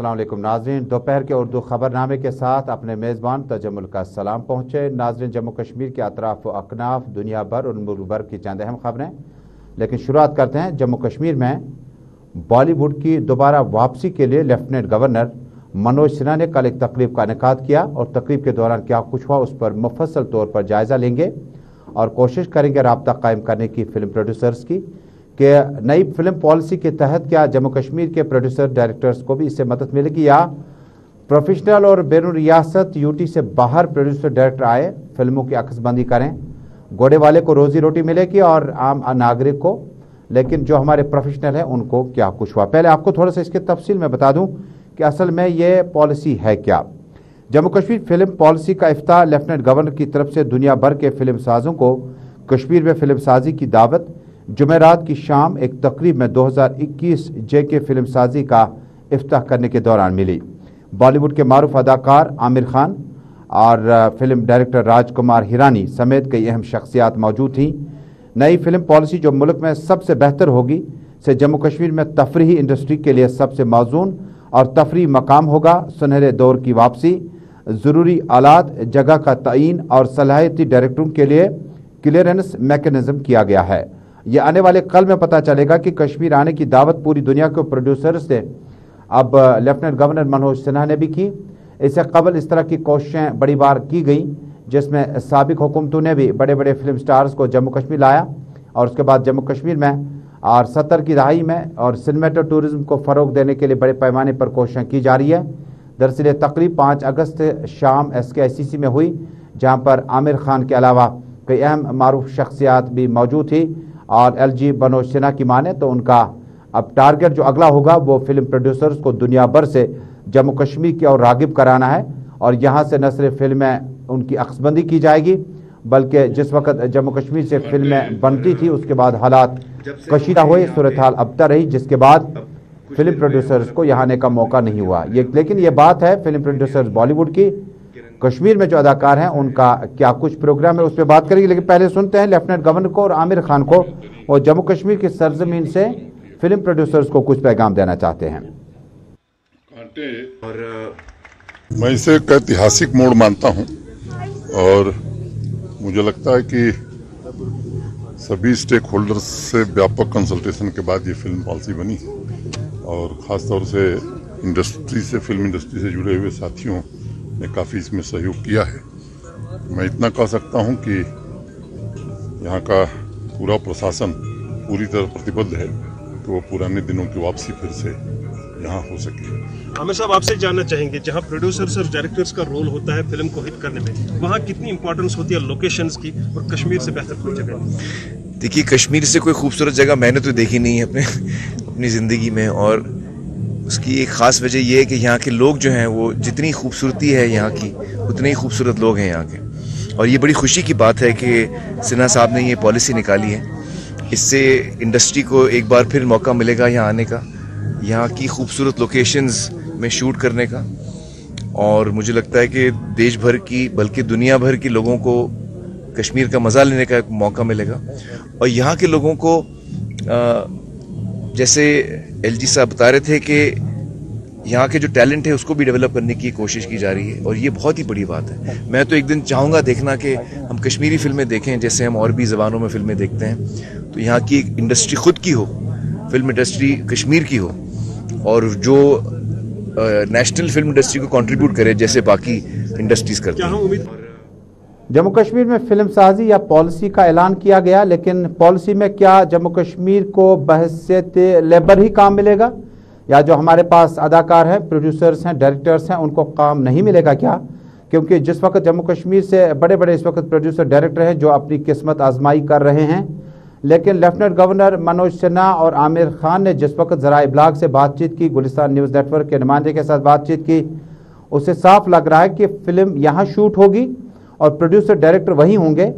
अस्सलाम वालेकुम नाज़रीन, दोपहर के उर्दू खबरनामे के साथ अपने मेज़बान तजम्मुल का सलाम पहुँचे। नाज़रीन, जम्मू कश्मीर के अतराफ व अकनाफ, दुनिया भर और मुल्क भर की चंद अहम खबरें, लेकिन शुरुआत करते हैं जम्मू कश्मीर में बॉलीवुड की दोबारा वापसी के लिए लेफ्टिनेंट गवर्नर मनोज सिन्हा ने कल एक तकरीब का इनेकाद किया और तकरीब के दौरान क्या कुछ हुआ उस पर मुफस्सल तौर पर जायज़ा लेंगे और कोशिश करेंगे राब्ता कायम करने की फिल्म प्रोड्यूसर्स की कि नई फिल्म पॉलिसी के तहत क्या जम्मू कश्मीर के प्रोड्यूसर डायरेक्टर्स को भी इससे मदद मिलेगी या प्रोफेशनल और बैरून रियासत यूटी से बाहर प्रोड्यूसर डायरेक्टर आए फिल्मों की अक्सबंदी करें। घोड़े वाले को रोजी रोटी मिलेगी और आम नागरिक को, लेकिन जो हमारे प्रोफेशनल हैं उनको क्या कुछ हुआ। पहले आपको थोड़ा सा इसके तफसील में बता दूं कि असल में ये पॉलिसी है क्या। जम्मू कश्मीर फिल्म पॉलिसी का इफ्ताह लेफ्टिनेंट गवर्नर की तरफ से दुनिया भर के फिल्म साजों को कश्मीर में फिल्म साजी की दावत जुमेरात की शाम एक तकरीब में 2021 जेके फिल्म साजी का इफ्ताह करने के दौरान मिली। बॉलीवुड के मारूफ अदाकार आमिर खान और फिल्म डायरेक्टर राजकुमार हिरानी समेत कई अहम शख्सियात मौजूद थीं। नई फिल्म पॉलिसी जो मुल्क में सबसे बेहतर होगी से जम्मू कश्मीर में तफरीही इंडस्ट्री के लिए सबसे मौजून और तफरीही मकाम होगा। सुनहरे दौर की वापसी, ज़रूरी आलात, जगह का तयीन और सलाहियती डायरेक्टरों के लिए क्लियरेंस मैकेनिज्म किया गया है। यह आने वाले कल में पता चलेगा कि कश्मीर आने की दावत पूरी दुनिया के प्रोड्यूसर से अब लेफ्टिनेंट गवर्नर मनोज सिन्हा ने भी की। इससे कबल इस तरह की कोशिशें बड़ी बार की गई जिसमें साबिक हुकूमतों ने भी बड़े बड़े फिल्म स्टार्स को जम्मू कश्मीर लाया और उसके बाद जम्मू कश्मीर में और 70 की दहाई में और सिनेमेटो टूरिज्म को फ़रोग देने के लिए बड़े पैमाने पर कोशिशें की जा रही है। दरअसल तकरीब 5 अगस्त शाम SKICC में हुई जहाँ पर आमिर खान के अलावा कई अहम मारूफ शख्सियात भी मौजूद थी और LG मनोज सिन्हा की माने तो उनका अब टारगेट जो अगला होगा वो फिल्म प्रोड्यूसर्स को दुनिया भर से जम्मू कश्मीर की ओर रागिब कराना है और यहाँ से न सिर्फ फिल्में उनकी अक्सबंदी की जाएगी बल्कि जिस वक्त जम्मू कश्मीर से फिल्में बनती थी उसके बाद हालात कशीदा हुए, सूरत हाल अबतर रही, जिसके बाद फिल्म प्रोड्यूसर्स को यहाँ आने का मौका नहीं हुआ। लेकिन ये बात है फिल्म प्रोड्यूसर्स बॉलीवुड की, कश्मीर में जो अदाकार हैं उनका क्या कुछ प्रोग्राम है उस पर बात करेंगे। लेकिन पहले सुनते हैं लेफ्टिनेंट गवर्नर को और आमिर खान को, और जम्मू कश्मीर की सरजमीन से फिल्म प्रोड्यूसर्स को कुछ पैगाम देना चाहते हैं। और मैं इसे एक ऐतिहासिक मोड़ मानता हूं और मुझे लगता है कि सभी स्टेक होल्डर्स से व्यापक कंसल्टेशन के बाद ये फिल्म पॉलिसी बनी और ख़ास तौर से इंडस्ट्री से, फिल्म इंडस्ट्री से जुड़े हुए साथियों ने काफ़ी इसमें सहयोग किया है। मैं इतना कह सकता हूं कि यहाँ का पूरा प्रशासन पूरी तरह प्रतिबद्ध है कि वो पुराने दिनों की वापसी फिर से यहाँ हो सके। आमिर साहब, आपसे जानना चाहेंगे जहाँ प्रोड्यूसर्स और डायरेक्टर्स का रोल होता है फिल्म को हिट करने में, वहाँ कितनी इंपॉर्टेंस होती है लोकेशंस की और कश्मीर से बेहतर कोई जगह? देखिए, कश्मीर से कोई खूबसूरत जगह मैंने तो देखी नहीं है अपनी ज़िंदगी में, और उसकी एक ख़ास वजह यह है कि यहाँ के लोग जो हैं वो जितनी खूबसूरती है यहाँ की उतने ही खूबसूरत लोग हैं यहाँ के। और ये बड़ी खुशी की बात है कि सिन्हा साहब ने ये पॉलिसी निकाली है। इससे इंडस्ट्री को एक बार फिर मौका मिलेगा यहाँ आने का, यहाँ की खूबसूरत लोकेशंस में शूट करने का, और मुझे लगता है कि देश भर की बल्कि दुनिया भर के लोगों को कश्मीर का मज़ा लेने का एक मौका मिलेगा। और यहाँ के लोगों को जैसे LG साहब बता रहे थे कि यहाँ के जो टैलेंट है उसको भी डेवलप करने की कोशिश की जा रही है और ये बहुत ही बड़ी बात है। मैं तो एक दिन चाहूँगा देखना कि हम कश्मीरी फिल्में देखें जैसे हम और भी ज़बानों में फिल्में देखते हैं, तो यहाँ की एक इंडस्ट्री खुद की हो, फिल्म इंडस्ट्री कश्मीर की हो और जो नेशनल फिल्म इंडस्ट्री को कंट्रीब्यूट करे जैसे बाकी इंडस्ट्रीज करती हैं। जम्मू कश्मीर में फिल्म साजी या पॉलिसी का ऐलान किया गया, लेकिन पॉलिसी में क्या जम्मू कश्मीर को बहैसियत लेबर ही काम मिलेगा या जो हमारे पास अदाकार हैं, प्रोड्यूसर्स हैं, डायरेक्टर्स हैं उनको काम नहीं मिलेगा क्या? क्योंकि जिस वक्त जम्मू कश्मीर से बड़े बड़े इस वक्त प्रोड्यूसर डायरेक्टर हैं जो अपनी किस्मत आजमाई कर रहे हैं, लेकिन लेफ्टिनेंट गवर्नर मनोज सिन्हा और आमिर खान ने जिस वक्त ज़राए इब्लाग से बातचीत की, गुलिस्तान न्यूज़ नेटवर्क के नुमाइंदे के साथ बातचीत की, उससे साफ लग रहा है कि फिल्म यहाँ शूट होगी और प्रोड्यूसर डायरेक्टर वही होंगे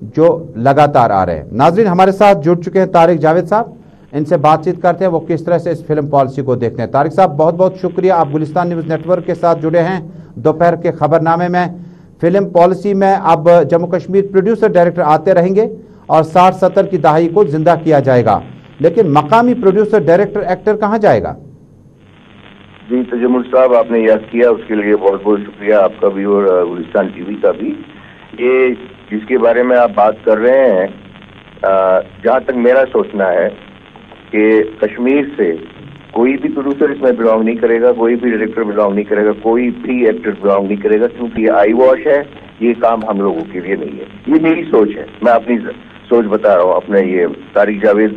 जो लगातार आ रहे हैं। नाजरीन, हमारे साथ जुड़ चुके हैं तारिक जावेद साहब, इनसे बातचीत करते हैं वो किस तरह से इस फिल्म पॉलिसी को देखते हैं। तारिक साहब, बहुत बहुत शुक्रिया, आप गुलिस्तान न्यूज़ नेटवर्क के साथ जुड़े हैं दोपहर के खबरनामे में। फिल्म पॉलिसी में अब जम्मू कश्मीर प्रोड्यूसर डायरेक्टर आते रहेंगे और 60-70 की दहाई को जिंदा किया जाएगा, लेकिन मकामी प्रोड्यूसर डायरेक्टर एक्टर कहाँ जाएगा? جی تجمل صاحب آپ نے یاد کیا اس کے لیے بہت بہت شکریہ آپ کا بھی اور گلستان ٹی وی کا بھی. یہ جس کے بارے میں آپ بات کر رہے ہیں جہاں تک میرا سوچنا ہے کہ کشمیر سے کوئی بھی پروڈیوسر اس میں بلانگ نہیں کرے گا, کوئی بھی ڈائریکٹر بلانگ نہیں کرے گا, کوئی بھی ایکٹر بلانگ نہیں کرے گا, کیونکہ یہ آئی واش ہے. یہ کام ہم لوگوں کے لیے نہیں ہے. یہ میری سوچ ہے, میں اپنی سوچ بتا رہا ہوں, اپنے یہ طارق جاوید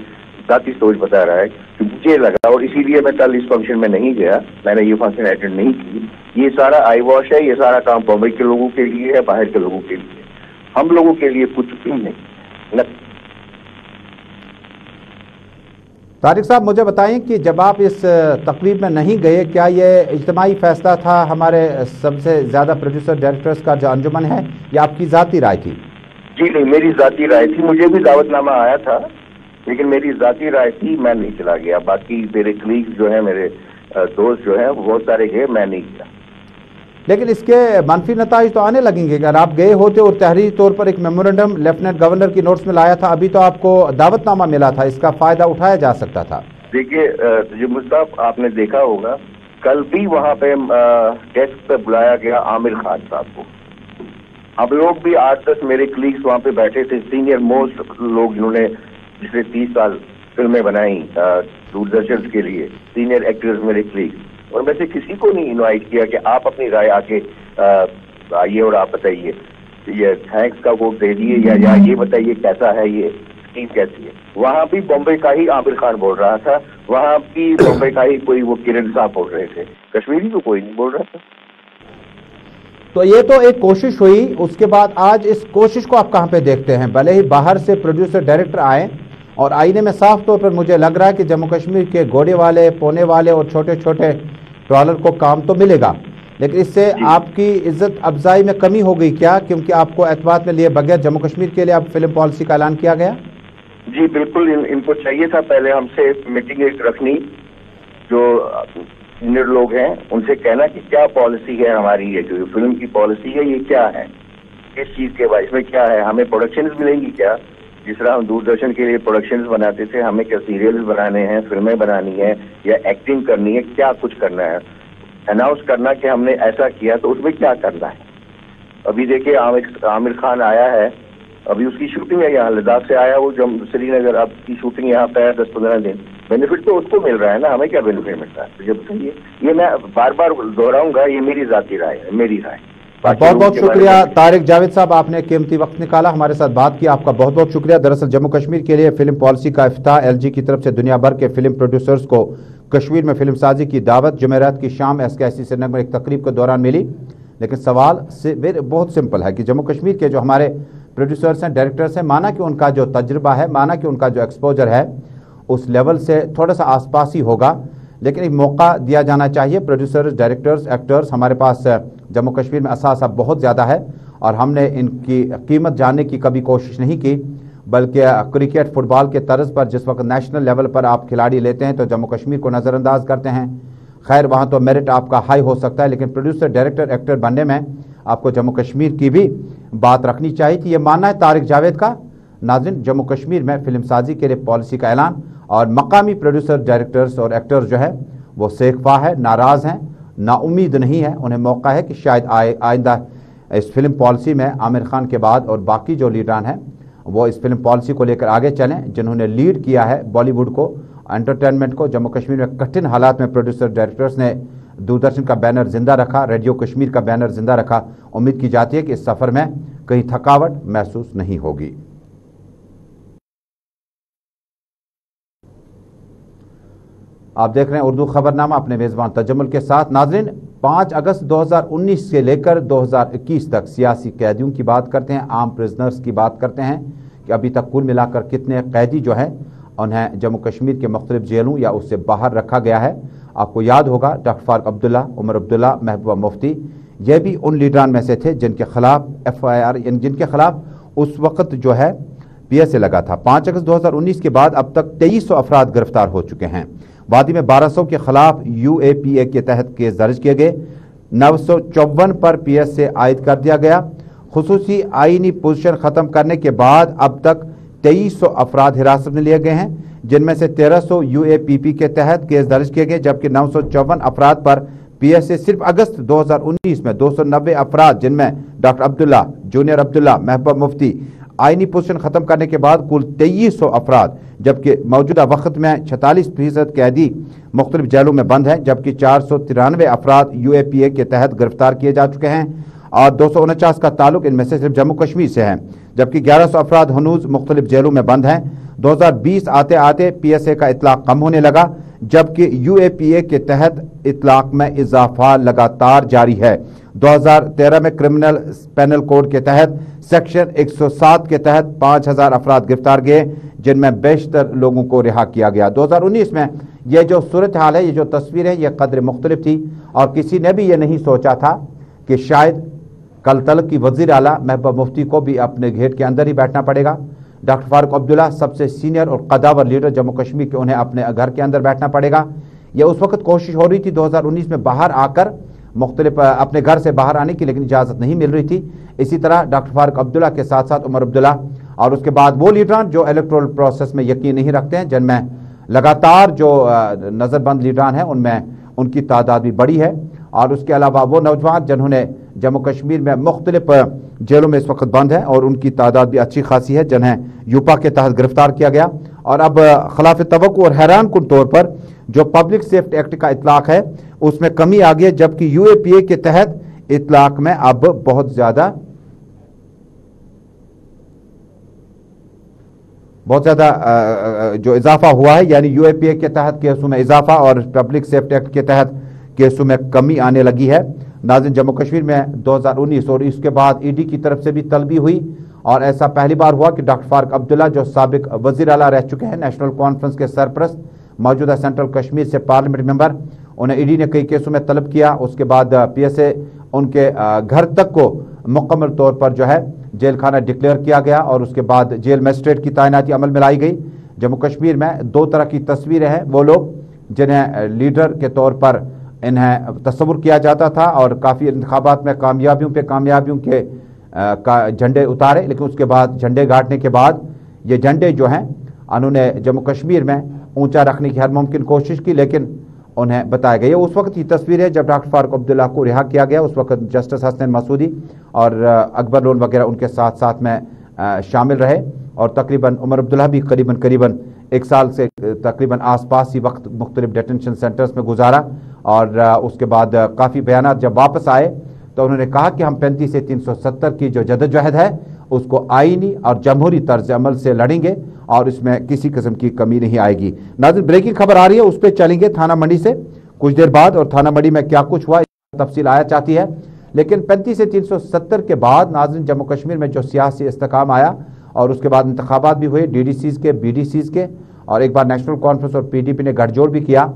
ذاتی سوچ بتا رہا ہے کہ مجھے لگا, اور اسی لیے میں کل اس فنکشن میں نہیں گیا, میں نے یہ فنکشن اٹینڈ نہیں کی. یہ سارا آئی واش ہے, یہ سارا کام بمبئی کے لوگوں کے لیے ہے, باہر کے لوگوں کے لیے. ہم لوگوں کے لیے کچھ بھی نہیں. طارق صاحب مجھے بتائیں کہ جب آپ اس تقریب میں نہیں گئے, کیا یہ اجتماعی فیصلہ تھا ہمارے سب سے زیادہ پروڈیوسر ڈائریکٹرز کا جو انجمن ہے, یا آپ کی ذاتی رائے تھی؟ جی نہیں, میری ذاتی رائے تھی. مجھے بھی دعوت نامہ آیا تھا, لیکن میری ذاتی رائے تھی, میں نہیں چلا گیا. باقی میرے کلیگز جو ہیں, میرے دوست جو ہیں, بہت سارے گئے, میں نہیں گیا. لیکن اس کے منفی نتائج تو آنے لگیں گے. اگر آپ گئے ہوتے اور تحریری طور پر ایک میمورنڈم لیفٹیننٹ گورنر کی نوٹس میں لایا تھا, ابھی تو آپ کو دعوت نامہ ملا تھا, اس کا فائدہ اٹھایا جا سکتا تھا. دیکھیے تجمل صاحب, آپ نے دیکھا ہوگا کل بھی وہاں پہ گیسٹ پہ بلایا گیا عامر خان صاحب کو. ہم لوگ بھی 8-10 میرے کلیگز وہاں پہ بیٹھے تھے, سینئر موسٹ لوگ جنہوں نے پچھلے 30 سال فلمیں بنائی دوردرشن کے لیے, سینئر ایکٹرز میرے کلیگز. اور میں سے کسی کو نہیں انوائٹ کیا کہ آپ اپنی رائے آ کے آئیے اور آپ بتائیے, یہ تھینکس کا ووٹ دے دیے, یا یہ بتائیے کیسا ہے, یہ اسکیم کیسی ہے. وہاں بھی بمبئی کا ہی عامر خان بول رہا تھا, وہاں بھی بمبئی کا ہی کوئی وہ کرن صاحب بول رہے تھے, کشمیری تو کوئی نہیں بول رہا تھا. تو یہ تو ایک کوشش ہوئی, اس کے بعد آج اس کوشش کو آپ کہاں پہ دیکھتے ہیں؟ بھلے ہی باہر سے پروڈیوسر ڈائریکٹر آئے, اور آئینے میں صاف طور پر مجھے لگ رہا ہے کہ جموں کشمیر کے گھوڑے والے, پونے والے اور چھوٹے چھوٹے ٹرالر کو کام تو ملے گا, لیکن اس سے آپ کی عزت افزائی میں کمی ہو گئی کیا؟ کیونکہ آپ کو اعتماد میں لیے بغیر جموں کشمیر کے لیے اب فلم پالیسی کا اعلان کیا گیا. جی بالکل, ان کو چاہیے تھا پہلے ہم سے میٹنگ ایک رکھنی, جو سینئر لوگ ہیں ان سے کہنا کہ کیا پالیسی ہے ہماری, یہ جو فلم کی پالیسی ہے یہ کیا ہے, کس چیز کے بعد اس میں کیا ہے, ہمیں پروڈکشنز ملیں گی کیا, جس طرح ہم دوردرشن کے لیے پروڈکشنز بناتے تھے, ہمیں کیا سیریلز بنانے ہیں, فلمیں بنانی ہے, یا ایکٹنگ کرنی ہے, کیا کچھ کرنا ہے, اناؤنس کرنا کہ ہم نے ایسا کیا, تو اس میں کیا کرنا ہے. ابھی دیکھیے عامر خان آیا ہے, ابھی اس کی شوٹنگ ہے یہاں, لداخ سے آیا وہ, سری نگر, اب کی شوٹنگ یہاں پہ ہے 10-15 دن. بینیفٹ تو اس کو مل رہا ہے نا, ہمیں کیا بینیفٹ ملتا ہے؟ تو بتائیے, یہ میں بار بار دہراؤں گا, یہ میری ذاتی رائے ہے, میری رائے. بہت بہت شکریہ طارق جاوید صاحب, آپ نے قیمتی وقت نکالا, ہمارے ساتھ بات کی, آپ کا بہت بہت شکریہ. دراصل جموں کشمیر کے لیے فلم پالیسی کا افتتاح, ایل جی کی طرف سے دنیا بھر کے فلم پروڈیوسرز کو کشمیر میں فلم سازی کی دعوت جمعرات کی شام SKIC سری نگر میں ایک تقریب کے دوران ملی. لیکن سوال بہت سمپل ہے کہ جموں کشمیر کے جو ہمارے پروڈیوسرز ہیں, ڈائریکٹرز ہیں, مانا کہ ان کا جو تجربہ ہے, مانا کہ ان کا جو ایکسپوجر ہے اس لیول سے تھوڑا سا آس پاس ہی ہوگا, لیکن ایک موقع دیا جانا چاہیے. پروڈیوسرز, ڈائریکٹرز, ایکٹرز ہمارے پاس جموں کشمیر میں اساسا بہت زیادہ ہے, اور ہم نے ان کی قیمت جاننے کی کبھی کوشش نہیں کی, بلکہ کرکٹ, فٹ بال کے طرز پر جس وقت نیشنل لیول پر آپ کھلاڑی لیتے ہیں تو جموں کشمیر کو نظر انداز کرتے ہیں. خیر وہاں تو میرٹ آپ کا ہائی ہو سکتا ہے, لیکن پروڈیوسر, ڈائریکٹر, ایکٹر بننے میں آپ کو جموں کشمیر کی بھی بات رکھنی چاہیے کہ یہ ماننا ہے طارق جاوید کا. ناظرین, جموں کشمیر میں فلم سازی کے لیے پالیسی کا اعلان, اور مقامی پروڈیوسر, ڈائریکٹرز اور ایکٹرز جو ہے وہ سیکفا ہے, ناراض ہیں, نا امید نہیں ہے. انہیں موقع ہے کہ شاید آئندہ اس فلم پالیسی میں عامر خان کے بعد اور باقی جو لیڈران ہیں وہ اس فلم پالیسی کو لے کر آگے چلیں, جنہوں نے لیڈ کیا ہے بالی ووڈ کو, انٹرٹینمنٹ کو. جموں کشمیر میں کٹھن حالات میں پروڈیوسر, ڈائریکٹرز نے دوردرشن کا بینر زندہ رکھا, ریڈیو کشمیر کا بینر زندہ رکھا. امید کی جاتی ہے کہ اس سفر میں کہیں تھکاوٹ محسوس نہیں ہوگی. آپ دیکھ رہے ہیں اردو خبر نامہ اپنے میزبان تجمل کے ساتھ. ناظرین, 5 اگست 2019 سے لے کر 2021 تک سیاسی قیدیوں کی بات کرتے ہیں, عام پرزنرز کی بات کرتے ہیں کہ ابھی تک کل ملا کر کتنے قیدی جو ہیں انہیں جموں کشمیر کے مختلف جیلوں یا اس سے باہر رکھا گیا ہے. آپ کو یاد ہوگا ڈاکٹر فاروق عبداللہ, عمر عبداللہ, محبوبہ مفتی, یہ بھی ان لیڈران میں سے تھے جن کے خلاف FIR, جن کے خلاف اس وقت جو ہے PSA لگا تھا. 5 اگست 2019 کے بعد اب تک 2300 افراد گرفتار ہو چکے ہیں. وادی میں 1200 کے خلاف UAPA کے تحت کیس درج کیے گئے, 954 پر PSA عائد کر دیا گیا. خصوصی آئینی پوزیشن ختم کرنے کے بعد اب تک 2300 افراد حراست میں لیے گئے ہیں, जिनमें से 1300 UAPP के तहत केस दर्ज किए गए, जबकि 954 अफराद पर PSA सिर्फ अगस्त 2019 में 290 अफराद, जिनमें डॉक्टर अब्दुल्ला, जूनियर अब्दुल्ला, महबूब मुफ्ती आईनी पोजीशन खत्म करने के बाद कुल 2300 अफराद, जबकि मौजूदा वक्त में 46% कैदी मुख्तलिफ जेलों में बंद हैं, जबकि 493 अफराद UAPA के तहत गिरफ्तार किए जा चुके हैं और 249 का ताल्लुक इनमें से सिर्फ जम्मू कश्मीर से है, जबकि 1100 अफराद हनूज मुख्तलिफ जेलों में बंद हैं। 2020 आते आते PSA का इतलाक कम होने लगा, जबकि UAPA के तहत इतलाक में इजाफा लगातार जारी है। 2013 में क्रिमिनल पेनल कोड के तहत सेक्शन 107 के तहत 5000 अफराद गिरफ्तार गए, जिनमें बेशतर लोगों को रिहा किया गया। 2019 में यह जो सूरत हाल है, ये जो तस्वीर है, यह कदर मुख्तलिफ थी और किसी ने भी ये नहीं सोचा था कि शायद कल तलक की वज़ीर आला महबूब मुफ्ती को भी अपने गेट के अंदर ही बैठना पड़ेगा। डॉक्टर फारूक अब्दुल्ला सबसे सीनियर और कदावर लीडर जम्मू कश्मीर के, उन्हें अपने घर के अंदर बैठना पड़ेगा। यह उस वक्त कोशिश हो रही थी 2019 में बाहर आकर मुख्तलिफ अपने घर से बाहर आने की, लेकिन इजाज़त नहीं मिल रही थी। इसी तरह डॉक्टर फारूक अब्दुल्ला के साथ साथ उमर अब्दुल्ला और उसके बाद वो लीडरान जो इलेक्टोरल प्रोसेस में यकीन नहीं रखते हैं, जिनमें लगातार जो नज़रबंद लीडरान हैं उनमें उनकी तादाद भी बड़ी है। और उसके अलावा वो नौजवान जिन्होंने जम्मू कश्मीर में मुख्तलिफ जेलों में इस वक्त बंद हैं और उनकी तादाद भी अच्छी खासी है, जिन्हें यूपा के तहत गिरफ्तार किया गया। और अब खिलाफ तवक्कुअ और हैरान कुन तौर पर जो पब्लिक सेफ्टी एक्ट का इतलाक है उसमें कमी आ गई है, जबकि UAPA के तहत इतलाक में अब बहुत ज्यादा जो इजाफा हुआ है, यानी UAPA के तहत केसों में इजाफा और पब्लिक सेफ्टी एक्ट के तहत केसों में कमी आने लगी है। नाज़रीन, जम्मू कश्मीर में 2019 और इसके बाद ED की तरफ से भी तलबी हुई और ऐसा पहली बार हुआ कि डॉक्टर फारूक अब्दुल्ला जो साबिक वज़ीर आला रह चुके हैं, नेशनल कॉन्फ्रेंस के सरपरस्त, मौजूदा सेंट्रल कश्मीर से पार्लियामेंट मेंबर, उन्हें ED ने कई केसों में तलब किया। उसके बाद PSA उनके घर तक को मुकम्मल तौर पर जो है जेल खाना डिक्लेयर किया गया और उसके बाद जेल मजिस्ट्रेट की तैनाती अमल में लाई गई। जम्मू कश्मीर में दो तरह की तस्वीरें हैं, वो लोग जिन्हें लीडर के तौर पर इन्हें तस्वुर किया जाता था और काफ़ी इंतखाबात में कामयाबियों के झंडे उतारे, लेकिन उसके बाद झंडे गाड़ने के बाद ये झंडे जो हैं उन्होंने जम्मू कश्मीर में ऊंचा रखने की हर मुमकिन कोशिश की, लेकिन उन्हें बताया गया। उस वक्त की तस्वीर है जब डॉक्टर फारूक अब्दुल्ला को रिहा किया गया। उस वक्त जस्टिस हसन मसूदी और अकबर लोन वगैरह उनके साथ साथ में शामिल रहे और तकरीबन उमर अब्दुल्ला भी करीबन एक साल से तकरीबन आसपास ही वक्त मुख्तलिफ डिटेंशन सेंटर्स में गुजारा और उसके बाद काफ़ी बयानात जब वापस आए तो उन्होंने कहा कि हम 35 से 370 की जो जदोजहद है उसको आईनी और जमहूरी तर्ज अमल से लड़ेंगे और इसमें किसी किस्म की कमी नहीं आएगी। नाज़रीन, ब्रेकिंग खबर आ रही है, उस पर चलेंगे थाना मंडी से कुछ देर बाद, और थाना मंडी में क्या कुछ हुआ तफसील आया चाहती है। लेकिन 35 से 370 के बाद नाज़रीन जम्मू कश्मीर में जो सियासी इस्तेकाम आया और उसके बाद इंतखाबात भी हुए DDCs के, BDCs के, और एक बार नेशनल कॉन्फ्रेंस और PDP ने गठजोड़ भी किया।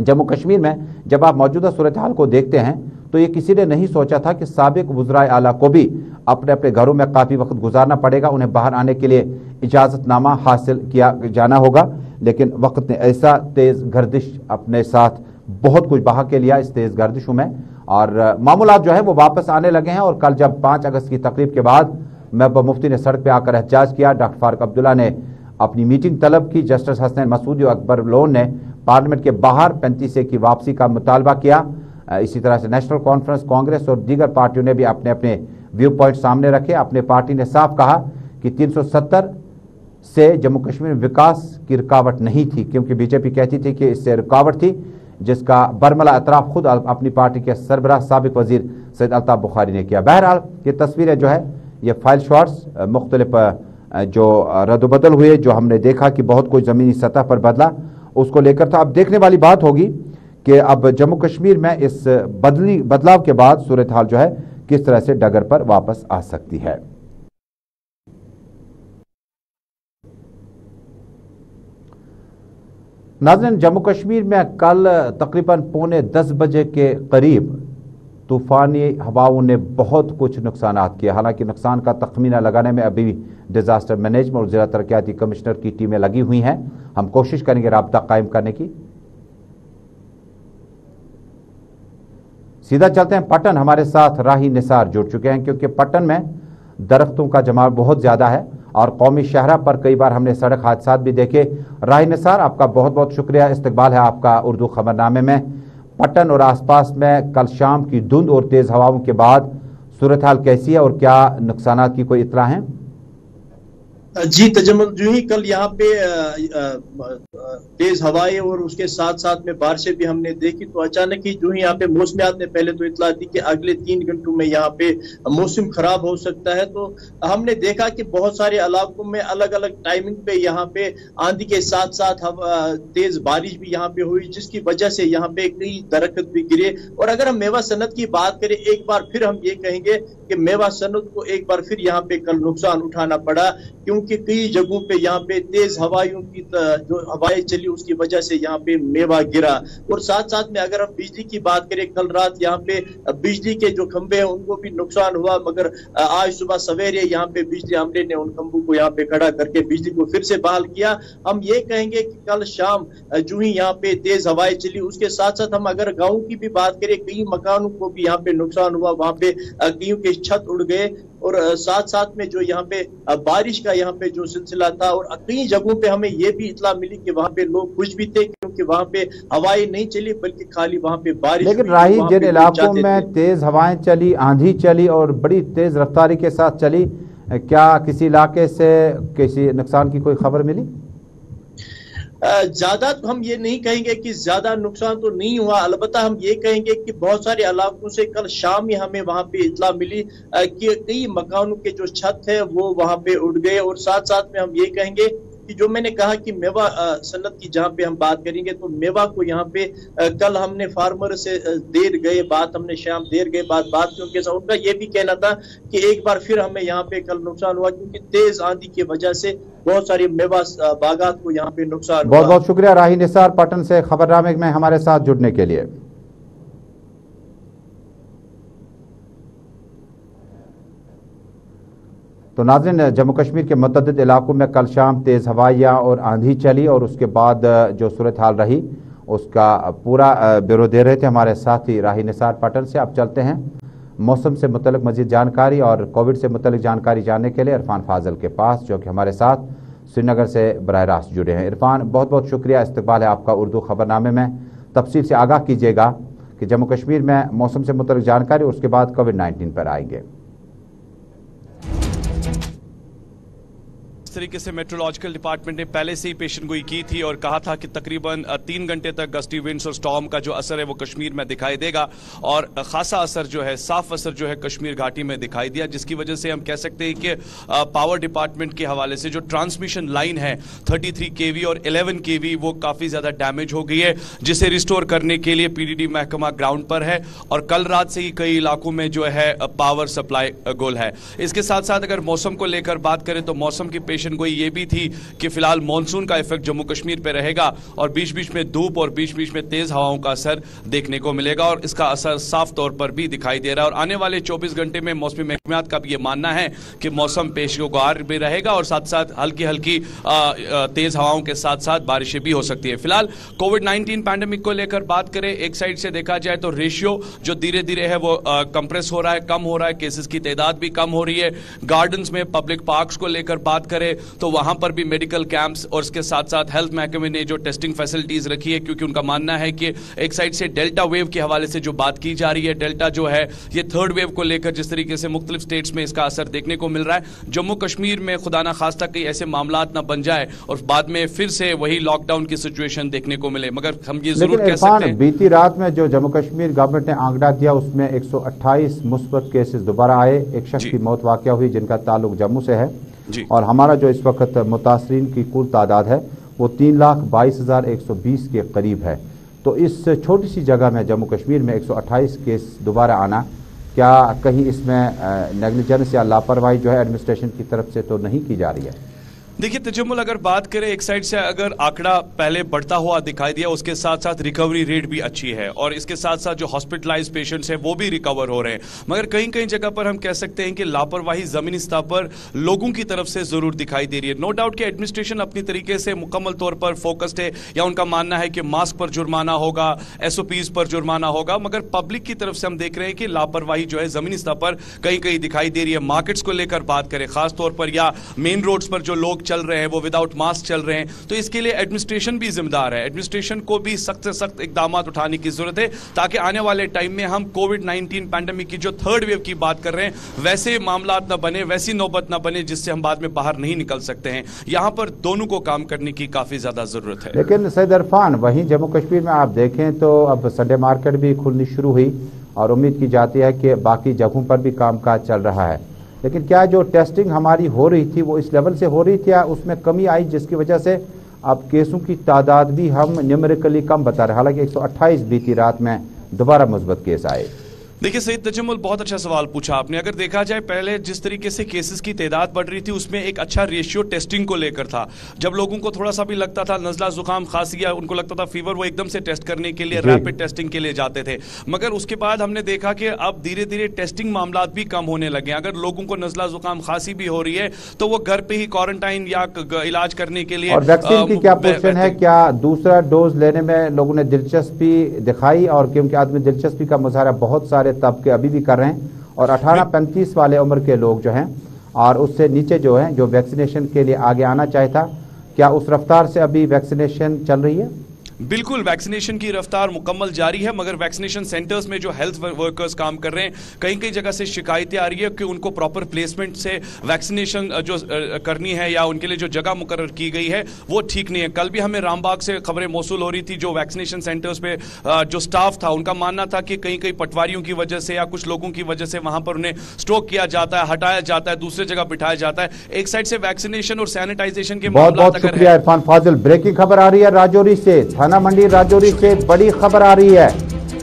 जम्मू कश्मीर में जब आप मौजूदा सूरत हाल को देखते हैं तो ये किसी ने नहीं सोचा था कि साबिक वज़राए आला को भी अपने अपने घरों में काफ़ी वक्त गुजारना पड़ेगा, उन्हें बाहर आने के लिए इजाज़तनामा हासिल किया जाना होगा। लेकिन वक्त ने ऐसा तेज़ गर्दिश अपने साथ बहुत कुछ बहा के लिया इस तेज़ गर्दिशों में, और मामूलात जो है वो वापस आने लगे हैं। और कल जब 5 अगस्त की तकरीब के बाद महबूब मुफ्ती ने सड़क पर आकर एहतजाज किया, डॉक्टर फारूक अब्दुल्ला ने अपनी मीटिंग तलब की, जस्टिस हसन मसूदी और अकबर लोन ने पार्लियामेंट के बाहर 35A की वापसी का मुतालबा किया। इसी तरह से नेशनल कॉन्फ्रेंस, कांग्रेस और दीगर पार्टियों ने भी अपने अपने व्यू पॉइंट सामने रखे। अपने पार्टी ने साफ कहा कि 370 से जम्मू कश्मीर में विकास की रुकावट नहीं थी, क्योंकि बीजेपी कहती थी कि इससे रुकावट थी, जिसका बरमला एतराफ़ खुद अपनी पार्टी के सरबराह साबिक वजीर सैयद अल्ताफ बुखारी ने किया। बहरहाल ये तस्वीरें जो है ये फाइल शॉट्स मुख्तलिफ जो रद्दबदल हुए, जो हमने देखा कि बहुत कुछ ज़मीनी सतह पर बदला, उसको लेकर था। अब देखने वाली बात होगी कि अब जम्मू कश्मीर में इस बदलाव के बाद सूरत हाल जो है किस तरह से डगर पर वापस आ सकती है। नाज़रीन, जम्मू कश्मीर में कल तकरीबन 9:45 बजे के करीब तूफ़ानी हवाओं ने बहुत कुछ नुकसानात किए। हालांकि नुकसान का तखमीना लगाने में अभी डिज़ास्टर मैनेजमेंट और ज़िला तरक्याती कमिश्नर की टीमें लगी हुई हैं। हम कोशिश करेंगे राब्ता कायम करने की। सीधा चलते हैं पटन, हमारे साथ राही निसार जुड़ चुके हैं, क्योंकि पटन में दरख्तों का जमाव बहुत ज़्यादा है اور قومی شاہراہ پر کئی بار ہم نے سڑک حادثات بھی دیکھے۔ راہی نثار، آپ کا بہت بہت شکریہ، استقبال ہے آپ کا اردو خبرنامے میں۔ پٹن اور آس پاس میں کل شام کی دھند اور تیز ہواؤں کے بعد صورتحال کیسی ہے اور کیا نقصانات کی کوئی اطلاع ہیں؟ جی تجمل، جو ہی کل یہاں پہ تیز ہوائیں اور اس کے ساتھ ساتھ میں بارشیں بھی ہم نے دیکھی، تو اچانک ہی جو ہی یہاں پہ موسمیات نے پہلے تو اطلاع دی کہ اگلے 3 گھنٹوں میں یہاں پہ موسم خراب ہو سکتا ہے۔ تو ہم نے دیکھا کہ بہت سارے علاقوں میں الگ الگ ٹائمنگ پہ یہاں پہ آندھی کے ساتھ ساتھ تیز بارش بھی یہاں پہ ہوئی، جس کی وجہ سے یہاں پہ کئی درخت بھی گرے۔ اور اگر ہم میوہ صنعت کی بات کریں، ایک بار پھر ہم یہ کہیں گے کہ میوہ صنعت کو ایک بار پھر یہاں پہ کل نقصان اٹھانا پڑا، کیونکہ کئی جگہوں پہ یہاں پہ تیز ہوائیوں کی جو ہوائیں چلی اس کی وجہ سے یہاں پہ میوہ گرا۔ اور ساتھ ساتھ میں اگر ہم بجلی کی بات کریں، کل رات یہاں پہ بجلی کے جو کھمبے ہیں ان کو بھی نقصان ہوا، مگر آج صبح سویرے یہاں پہ بجلی عملے نے ان کھمبوں کو یہاں پہ کھڑا کر کے بجلی کو پھر سے بحال کیا۔ ہم یہ کہیں گے کہ کل شام جو ہی یہاں پہ تیز ہوائیں چلی، اس کے ساتھ ساتھ ہم اگر گاؤں کی بھی بات کریں، کئی مکانوں کو بھی یہاں پہ نقصان ہوا، وہاں پہ کئیوں کے چھت اڑ گئے۔ اور ساتھ ساتھ میں جو یہاں پہ بارش کا یہاں پہ جو سلسلہ تھا، اور کئی جگہوں پہ ہمیں یہ بھی اطلاع ملی کہ وہاں پہ لوگ خوش بھی تھے، کیونکہ وہاں پہ ہوائیں نہیں چلی بلکہ خالی وہاں پہ بارش۔ لیکن راہی، جن علاقوں میں تیز ہوائیں چلی، آندھی چلی اور بڑی تیز رفتاری کے ساتھ چلی، کیا کسی علاقے سے کسی نقصان کی کوئی خبر ملی؟ زیادہ تو ہم یہ نہیں کہیں گے کہ زیادہ نقصان تو نہیں ہوا، البتہ ہم یہ کہیں گے کہ بہت سارے علاقوں سے کل شام ہی ہمیں وہاں پہ اطلاع ملی کہ کئی مکانوں کے جو چھت ہے وہ وہاں پہ اڑ گئے۔ اور ساتھ ساتھ میں ہم یہ کہیں گے کہ جو میں نے کہا کہ میوہ صنعت کی جہاں پہ ہم بات کریں گے، تو میوہ کو یہاں پہ کل ہم نے فارمر سے دیر گئے بات، ہم نے شام دیر گئے بات کیونکہ ان کا یہ بھی کہنا تھا کہ ایک بار پھر ہمیں یہاں پہ کل نقصان ہوا، کیونکہ تیز آندھی کی وجہ سے بہت ساری میوہ باغات کو یہاں پہ نقصان ہوا۔ بہت بہت شکریہ راہی نثار، پٹن سے خبرنامے میں ہمارے ساتھ جڑنے کے لیے۔ تو ناظرین، جموں کشمیر کے متعدد علاقوں میں کل شام تیز ہوائیاں اور آندھی چلی، اور اس کے بعد جو صورتحال رہی اس کا پورا بیرو دے رہے تھے ہمارے ساتھی راہی نثار پٹن سے۔ اب چلتے ہیں موسم سے متعلق مزید جانکاری اور کووڈ سے متعلق جانکاری جاننے کے لیے عرفان فاضل کے پاس، جو کہ ہمارے ساتھ سری نگر سے براہ راست جڑے ہیں۔ عرفان، بہت بہت شکریہ، استقبال ہے آپ کا اردو خبرنامے میں۔ تفصیل سے آگاہ کیجیے گا کہ جموں کشمیر میں موسم سے متعلق جانکاری اور اس کے بعد کووڈ-19 پر آئیں گے۔ اس طریقے سے میٹرولوجیکل ڈپارٹمنٹ نے پہلے سے ہی پیشن گوئی کی تھی اور کہا تھا کہ تقریباً 3 گھنٹے تک گسٹی ونڈز اور سٹارم کا جو اثر ہے وہ کشمیر میں دکھائی دے گا، اور خاصا اثر جو ہے، صاف اثر جو ہے کشمیر گھاٹی میں دکھائی دیا، جس کی وجہ سے ہم کہہ سکتے ہیں کہ پاور ڈپارٹمنٹ کے حوالے سے جو ٹرانسمیشن لائن ہے 33 kV اور 11 kV وہ کافی زیادہ ڈیمیج ہو گئی ہے، جسے ریسٹور کرنے کے لیے پی ڈی ڈی محکمہ گراؤنڈ پر ہے، اور کل رات سے ہی کئی علاقوں میں جو ہے پاور سپلائی گول ہے۔ اس کے ساتھ ساتھ اگر موسم کو لے کر بات کریں تو موسم کی پیشن گوئی یہ بھی تھی کہ فی الحال مانسون کا ایفیکٹ جموں کشمیر پہ رہے گا، اور بیچ بیچ میں دھوپ اور بیچ بیچ میں تیز ہواؤں کا اثر دیکھنے کو ملے گا، اور اس کا اثر صاف طور پر بھی دکھائی دے رہا ہے۔ اور آنے والے 24 گھنٹے میں موسمی محکمات کا بھی یہ ماننا ہے کہ موسم پیشگوار بھی رہے گا، اور ساتھ ساتھ ہلکی تیز ہواؤں کے ساتھ ساتھ بارشیں بھی ہو سکتی ہے۔ فی الحال کووڈ-19 پینڈیمک کو لے کر بات کریں، ایک سائڈ سے دیکھا جائے تو ریشیو جو دھیرے دھیرے ہے وہ کمپریس ہو رہا ہے، کم ہو رہا ہے، کیسز کی تعداد بھی کم ہو رہی ہے۔ گارڈنز میں پبلک پارکس کو لے کر بات کریں تو وہاں پر بھی میڈیکل کیمپس اور اس کے ساتھ ساتھ ہیلتھ محکمے نے جو ٹیسٹنگ فیسلٹیز رکھی ہے، کیونکہ ان کا ماننا ہے کہ ایک سائڈ سے ڈیلٹا ویو کے حوالے سے جو بات کی جا رہی ہے، ڈیلٹا جو ہے یہ تھرڈ ویو کو لے کر جس طریقے سے مختلف سٹیٹس میں اس کا اثر دیکھنے کو مل رہا ہے، جموں کشمیر میں خدا نہ خواستہ کئی ایسے معاملات نہ بن جائے اور بعد میں پھر سے وہی لاک ڈاؤن کی سچویشن دیکھنے کو ملے۔ مگر ہم یہ ضرور کہہ سکتے ہیں، بیتی رات میں جو جموں کشمیر گورنمنٹ نے آنکڑا دیا اس میں 128 مثبت کیسز دوبارہ آئے، ایک شخص کی موت واقع ہوئی جن کا تعلق جموں سے ہے، اور ہمارا جو اس وقت متاثرین کی کل تعداد ہے وہ 3,22,120 کے قریب ہے۔ تو اس چھوٹی سی جگہ میں جموں کشمیر میں 128 کیس دوبارہ آنا، کیا کہیں اس میں نیگلیجنس یا لاپرواہی جو ہے ایڈمنسٹریشن کی طرف سے تو نہیں کی جا رہی ہے؟ देखिए तजम्मुल, अगर बात करें एक साइड से अगर आंकड़ा पहले बढ़ता हुआ दिखाई दिया, उसके साथ साथ रिकवरी रेट भी अच्छी है और इसके साथ साथ जो हॉस्पिटलाइज पेशेंट्स हैं वो भी रिकवर हो रहे हैं, मगर कहीं कहीं जगह पर हम कह सकते हैं कि लापरवाही जमीनी स्तर पर लोगों की तरफ से जरूर दिखाई दे रही है। नो डाउट कि एडमिनिस्ट्रेशन अपनी तरीके से मुकम्मल तौर पर फोकस्ड है या उनका मानना है कि मास्क पर जुर्माना होगा, SOPs पर जुर्माना होगा, मगर पब्लिक की तरफ से हम देख रहे हैं कि लापरवाही जो है जमीनी स्तर पर कहीं कहीं दिखाई दे रही है। मार्केट्स को लेकर बात करें खास तौर पर, या मेन रोड्स पर जो लोग चल रहे हैं वो विदाउट मास्क चल रहे हैं, तो इसके लिए एडमिनिस्ट्रेशन भी जिम्मेदार है। एडमिनिस्ट्रेशन को भी सख्त से सख्त इकदाम उठाने की जरूरत है ताकि आने वाले टाइम में हम कोविड-19 पैंडेमिक की जो थर्ड वेव की बात कर रहे हैं वैसे मामला न बने, वैसी नौबत न बने जिससे हम बाद में बाहर नहीं निकल सकते हैं। यहां पर दोनों को काम करने की काफी ज्यादा जरूरत है। लेकिन सैयद इरफान, वहीं जम्मू कश्मीर में आप देखें तो अब संडे मार्केट भी खुलनी शुरू हुई और उम्मीद की जाती है कि बाकी जगहों पर भी कामकाज चल रहा है, लेकिन क्या जो टेस्टिंग हमारी हो रही थी वो इस लेवल से हो रही थी या उसमें कमी आई जिसकी वजह से अब केसों की तादाद भी हम न्यूमेरिकली कम बता रहे हैं, हालांकि 128 बीती रात में दोबारा मुस्बत केस आए? देखिए सईद तजम्मुल, बहुत अच्छा सवाल पूछा आपने। अगर देखा जाए पहले जिस तरीके से केसेस की तादाद बढ़ रही थी उसमें एक अच्छा रेशियो टेस्टिंग को लेकर था। जब लोगों को थोड़ा सा भी लगता था नजला जुकाम खांसी या उनको लगता था फीवर, वो एकदम से टेस्ट करने के लिए रैपिड टेस्टिंग के लिए जाते थे, मगर उसके बाद हमने देखा कि अब धीरे धीरे टेस्टिंग मामला भी कम होने लगे। अगर लोगों को नजला जुकाम खांसी भी हो रही है तो वो घर पे ही क्वारंटाइन या इलाज करने के लिए। और वैक्सीन की क्या पोजीशन है, क्या दूसरा डोज लेने में लोगों ने दिलचस्पी दिखाई? और क्योंकि आदमी दिलचस्पी का मुजाहरा बहुत सारे तबके अभी भी कर रहे हैं और 18-35 वाले उम्र के लोग जो हैं और उससे नीचे जो हैं जो वैक्सीनेशन के लिए आगे आना चाहता, क्या उस रफ्तार से अभी वैक्सीनेशन चल रही है? बिल्कुल, वैक्सीनेशन की रफ्तार मुकम्मल जारी है, मगर वैक्सीनेशन सेंटर्स में जो हेल्थ वर्कर्स काम कर रहे हैं कई कई जगह से शिकायतें आ रही है कि उनको प्रॉपर प्लेसमेंट से वैक्सीनेशन जो करनी है या उनके लिए जो जगह मुकर्रर की गई है वो ठीक नहीं है। कल भी हमें रामबाग से खबरें मौसूल हो रही थी, जो वैक्सीनेशन सेंटर्स पे जो स्टाफ था उनका मानना था कि कहीं कहीं पटवारियों की वजह से या कुछ लोगों की वजह से वहां पर उन्हें स्टॉक किया जाता है, हटाया जाता है, दूसरी जगह बिठाया जाता है। एक साइड से वैक्सीनेशन और सैनिटाइजेशन के बहुत बहुत शुक्रिया इरफान फाजिल। ब्रेकिंग खबर आ रही है राजौरी से, थाना मंडी राजौरी से बड़ी खबर आ रही है।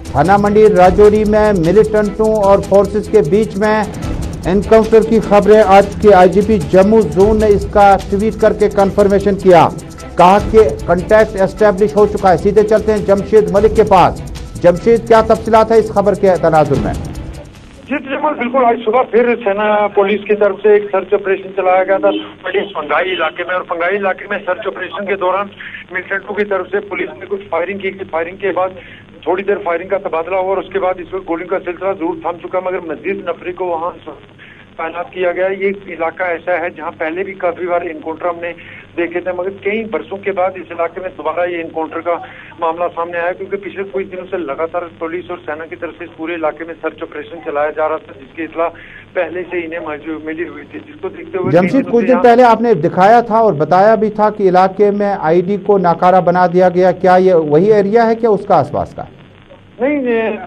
थाना मंडी राजौरी में मिलिटेंटों और फोर्सेस के बीच में एनकाउंटर की खबरें आज के IGP जम्मू जोन ने इसका ट्वीट करके कंफर्मेशन किया, कहा कि कांटेक्ट एस्टेब्लिश हो चुका है। सीधे चलते हैं जमशेद मलिक के पास। जमशेद, क्या तफसीलात है इस खबर के तनाजुर में? जी तजम्मुल, बिल्कुल आज सुबह फिर सेना पुलिस की तरफ से एक सर्च ऑपरेशन चलाया गया था बड़ी फंगाई इलाके में, और फंगाई इलाके में सर्च ऑपरेशन के दौरान मिलिटेंटों की तरफ से पुलिस ने कुछ फायरिंग की। फायरिंग के बाद थोड़ी देर फायरिंग का तबादला हुआ और उसके बाद इस वक्त गोलियों का सिलसिला जरूर थम चुका, मगर मजीद नफरी को वहाँ तैनात किया गया। ये इलाका ऐसा है जहाँ पहले भी काफी बार इनकाउंटर हमने देखे थे, मगर कई बरसों के बाद इस इलाके में दोबारा ये इनकाउंटर का मामला सामने आया, क्योंकि पिछले कुछ दिनों से लगातार पुलिस और सेना की तरफ से इस पूरे इलाके में सर्च ऑपरेशन चलाया जा रहा था, जिसकी इतला पहले से इन्हें मिली हुई थी, जिसको देखते हुए जमशेद, कुछ दिन पहले आपने दिखाया था और बताया भी था कि इलाके में ID को नाकारा बना दिया गया, क्या ये वही एरिया है क्या उसका आसपास का? नहीं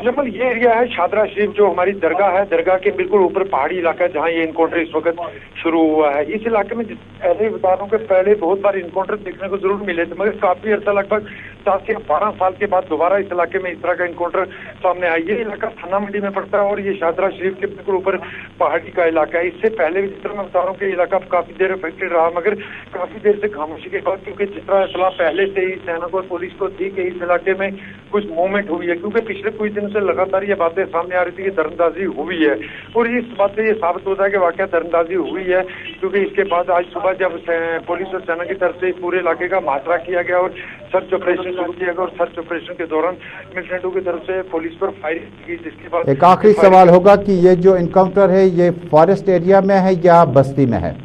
जमल, ये एरिया है शादरा शरीफ, जो हमारी दरगाह है, दरगाह के बिल्कुल ऊपर पहाड़ी इलाका है जहाँ ये इनकाउंटर इस वक्त शुरू हुआ है। इस इलाके में ऐसे ही बता रहा हूँ कि पहले बहुत बार इनकाउंटर देखने को जरूर मिले थे, मगर काफी अर्सा लगभग 10 से 12 साल के बाद दोबारा इस इलाके में इस तरह का इनकाउंटर सामने आया। ये इलाका थाना मंडी में पड़ता है और ये शादरा शरीफ के बिल्कुल ऊपर पहाड़ी का इलाका है। इससे पहले भी जिस तरह मैं बता रहा हूँ कि इलाका काफी देर अफेक्टेड रहा, मगर काफी देर से खामोशी के बाद, क्योंकि जिस तरह इतला पहले से ही सेना को और पुलिस को थी कि इस इलाके में कुछ मूवमेंट हुई है, क्योंकि पिछले कुछ दिनों से लगातार ये बातें सामने आ रही थी कि दरअंदाजी हुई है, और इस बात से ये साबित होता है कि वाकई दरअंदाजी हुई है, क्योंकि इसके बाद आज सुबह जब पुलिस और सेना की तरफ से पूरे इलाके का मुहासरा किया गया और सर्च ऑपरेशन शुरू किया गया, और सर्च ऑपरेशन के दौरान मिलिटेंटों की तरफ से पुलिस पर फायरिंग की, जिसके बाद एक आखिरी सवाल होगा कि ये जो इनकाउंटर है ये फॉरेस्ट एरिया में है या बस्ती में है?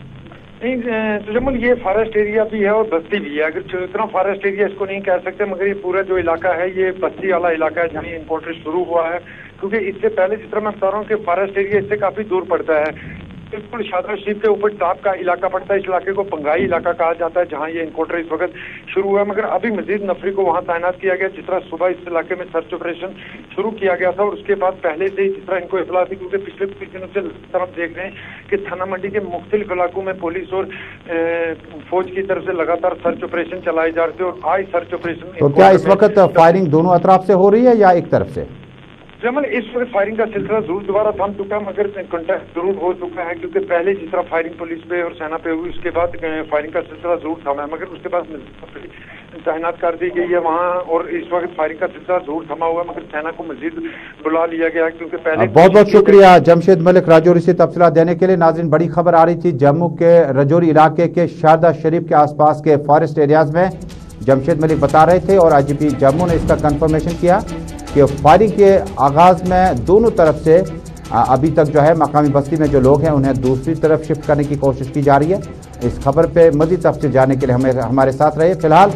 नहीं तजम्मुल, ये फॉरेस्ट एरिया भी है और बस्ती भी है। अगर इतना फॉरेस्ट एरिया इसको नहीं कह सकते, मगर ये पूरा जो इलाका है ये बस्ती वाला इलाका है जहाँ ये इनकाउंटर शुरू हुआ है, क्योंकि इससे पहले जिस तरह मैं बता रहा हूँ कि फॉरेस्ट एरिया इससे काफी दूर पड़ता है, बिल्कुल शादरा शरीफ के ऊपर टॉप का इलाका पड़ता है। इस इलाके को पंगाई इलाका कहा जाता है जहाँ ये इनकाउंटर इस वक्त शुरू हुआ है, मगर अभी मजीद नफरी को वहाँ तैनात किया गया। जिस तरह सुबह इस इलाके में सर्च ऑपरेशन शुरू किया गया था और उसके बाद पहले से ही जिस तरह इनको इतला थी, क्योंकि पिछले कुछ दिनों से तरफ देख रहे हैं कि थाना मंडी के मुख्तलिफ इलाकों में पुलिस और फौज की तरफ से लगातार सर्च ऑपरेशन चलाए जा रहे थे, और आज सर्च ऑपरेशन। तो क्या इस वक्त फायरिंग दोनों अतराफ से हो रही है या एक तरफ से? जमल इस वक्त फायरिंग का सिलसिला जरूर दोबारा थम चुका है, मगर कंटेक्ट जरूर हो चुका है, क्योंकि पहले जिस तरह फायरिंग पुलिस पे और सेना पे हुई उसके बाद फायरिंग का सिलसिला जरूर थमा है, मगर उसके बाद तैनात कर दी गई है वहाँ, और इस वक्त फायरिंग का सिलसिला जरूर थमा हुआ है, मगर सेना को मजीद बुला लिया गया क्योंकि पहले। बहुत बहुत शुक्रिया जमशेद मलिक राजौरी से तफसीलात देने के लिए। नाज़रीन, बड़ी खबर आ रही थी जम्मू के राजौरी इलाके के शारदा शरीफ के आसपास के फॉरेस्ट एरियाज में जमशेद मलिक बता रहे थे और आईजीपी जम्मू ने इसका कंफर्मेशन किया कि फायरिंग के आगाज में दोनों तरफ से अभी तक जो है मकामी बस्ती में जो लोग हैं उन्हें दूसरी तरफ शिफ्ट करने की कोशिश की जा रही है। इस खबर पे मज़ीद तफसील जानने के लिए हमारे साथ रहे। फिलहाल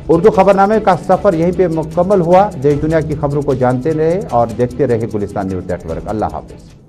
उर्दू खबरनामे का सफ़र यहीं पे मुकम्मल हुआ। देश दुनिया की खबरों को जानते रहे और देखते रहे गुलिस्तान न्यूज़ नेटवर्क। अल्लाह हाफिज़।